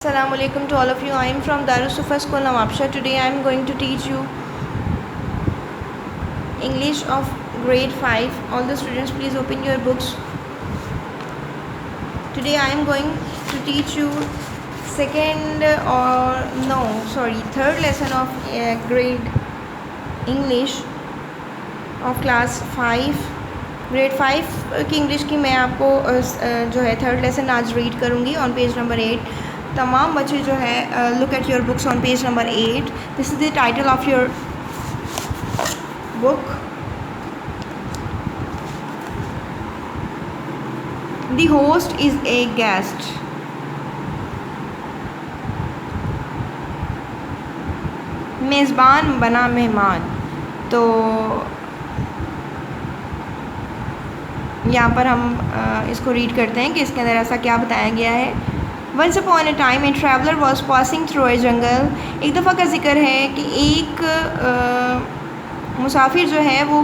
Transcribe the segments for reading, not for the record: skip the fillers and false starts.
Assalamu alaikum to all of you. I am from Darus Sufa School Nawabshah. Today I am going to teach you English of grade 5. All the students, please open your books. Today I am going to teach you third lesson of grade English of class 5. Grade 5 की English की मैं आपको जो है third lesson आज read करूँगी on page number 8. तमाम बच्चे जो है look at your books on page number 8. This is the title of your book. The host is a guest. मेज़बान बना मेहमान. तो यहाँ पर हम इसको रीड करते हैं कि इसके अंदर ऐसा क्या बताया गया है. Once upon a time a traveller was passing through a jungle. एक दफ़ा का जिक्र है कि एक मुसाफिर जो है वो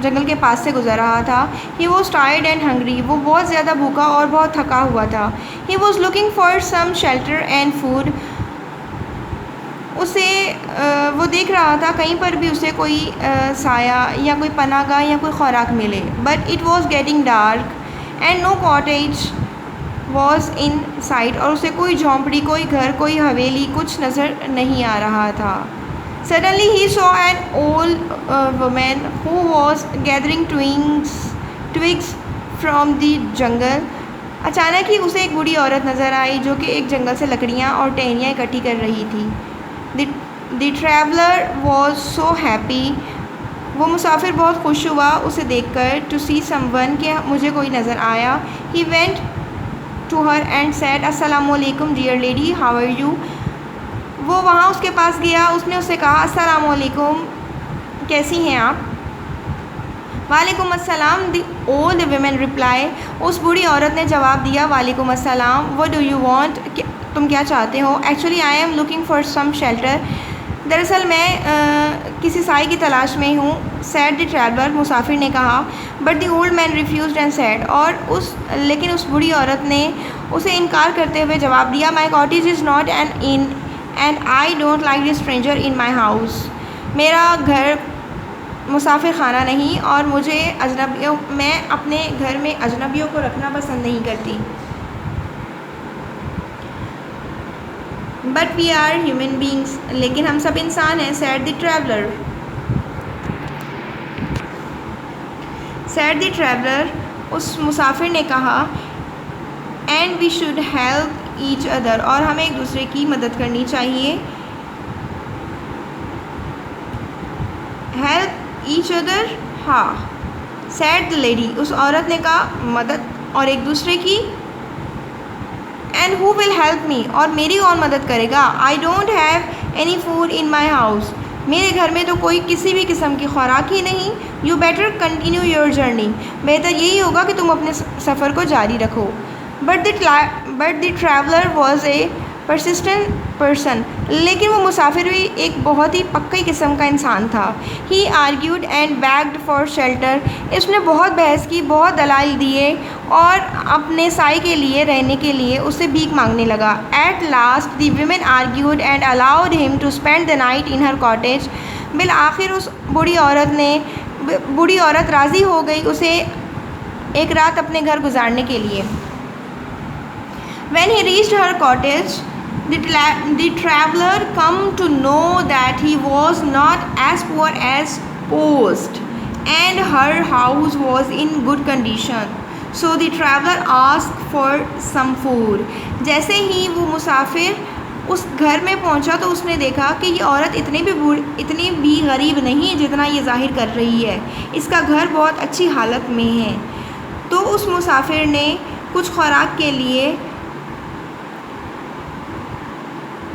जंगल के पास से गुजर रहा था. He was tired and hungry. वो बहुत ज़्यादा भूखा और बहुत थका हुआ था. He was looking for some shelter and food. उसे वो देख रहा था कहीं पर भी उसे कोई साया या कोई पनाहगाह या कोई खुराक मिले. But it was getting dark and no cottage was in sight. और उसे कोई झोंपड़ी, कोई घर, कोई हवेली कुछ नज़र नहीं आ रहा था. Suddenly he saw an old woman who was gathering twigs from the jungle. अचानक ही उसे एक बूढ़ी औरत नज़र आई जो कि एक जंगल से लकड़ियाँ और टहनियाँ इकट्ठी कर रही थी. The traveler was so happy. वो मुसाफिर बहुत खुश हुआ उसे देखकर. To see someone कि मुझे कोई नज़र आया. He went to her and said अस्सलामु अलैकुम dear lady, how are you. वो वहाँ उसके पास गया. उसने उससे कहा अस्सलामु अलैकुम, कैसी हैं आप. वालेकुम अस्सलाम. The old woman replied. उस बूढ़ी औरत ने जवाब दिया वालेकुम अस्सलाम. What do you want. तुम क्या चाहते हो. Actually I am looking for some shelter. दरअसल मैं किसी साई की तलाश में हूँ. Said the traveller. मुसाफिर ने कहा. But the old man refused and said. लेकिन उस बूढ़ी औरत ने उसे इनकार करते हुए जवाब दिया my cottage is not an inn and I don't like the stranger in my house. मेरा घर मुसाफिर खाना नहीं और मैं अपने घर में अजनबियों को रखना पसंद नहीं करती. But we are human beings. लेकिन हम सब इंसान हैं. Said the traveller. Said the traveller. उस मुसाफिर ने कहा. And we should help each other. और हमें एक दूसरे की मदद करनी चाहिए. Help each other. हाँ. Said the lady. उस औरत ने कहा मदद और एक दूसरे की. And who will help me. और मेरी कौन मदद करेगा. I don't have any food in my house. मेरे घर में तो कोई किसी भी किस्म की खुराक ही नहीं. You better continue your journey. बेहतर यही होगा कि तुम अपने सफ़र को जारी रखो. But the traveller was a persistent person. लेकिन वो मुसाफिर भी एक बहुत ही पक्की किस्म का इंसान था. He argued and begged for shelter. इसने बहुत बहस की, बहुत दलाइल दिए और अपने साई के लिए, रहने के लिए उससे भीख मांगने लगा. At last the women argued and allowed him to spend the night in her cottage. बिल आखिर उस बूढ़ी औरत राज़ी हो गई उसे एक रात अपने घर गुजारने के लिए. When he reached her cottage, the traveler come to know that he was not as poor as supposed, and her house was in good condition. So the traveler asked for some food. जैसे ही वो मुसाफिर उस घर में पहुंचा तो उसने देखा कि ये औरत इतनी भी गरीब नहीं जितना ये जाहिर कर रही है. इसका घर बहुत अच्छी हालत में है. तो उस मुसाफिर ने कुछ खुराक के लिए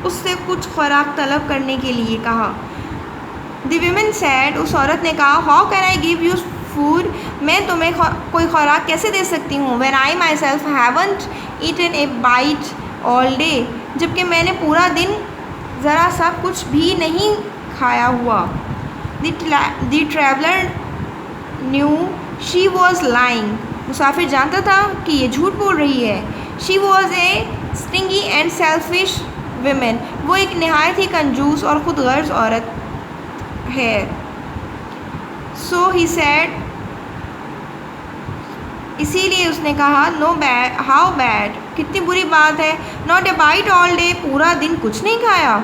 उससे कुछ खुराक तलब करने के लिए कहा. The women said. उस औरत ने कहा how can I give you food. मैं तुम्हें कोई खुराक कैसे दे सकती हूँ. When I myself haven't eaten a bite all day. जबकि मैंने पूरा दिन ज़रा सा कुछ भी नहीं खाया हुआ. The traveller knew she was lying. मुसाफिर जानता था कि ये झूठ बोल रही है. She was a stingy and selfish women, वो एक नहायत ही कंजूस और ख़ुद गर्ज औरत है। सो ही सैड, इसीलिए उसने कहा, नो बैड, हाउ बैड, कितनी बुरी बात है, not a bite all day, पूरा दिन कुछ नहीं खाया,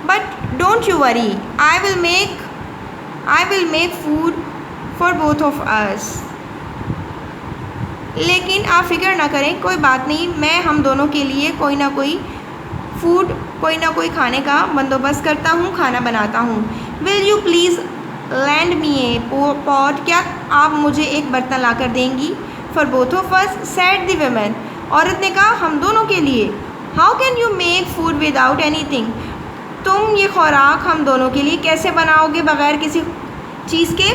but don't you worry, I will make food for both of us. लेकिन आप फिक्र ना करें, कोई बात नहीं, मैं हम दोनों के लिए कोई ना कोई खाने का बंदोबस्त करता हूँ, खाना बनाता हूँ। Will you please land me a pot, क्या आप मुझे एक बर्तन ला कर देंगी? For both of us, sad the woman, औरत ने कहा, हम दोनों के लिए। How can you make food without anything, तुम ये खुराक हम दोनों के लिए कैसे बनाओगे बग़ैर किसी चीज़ के?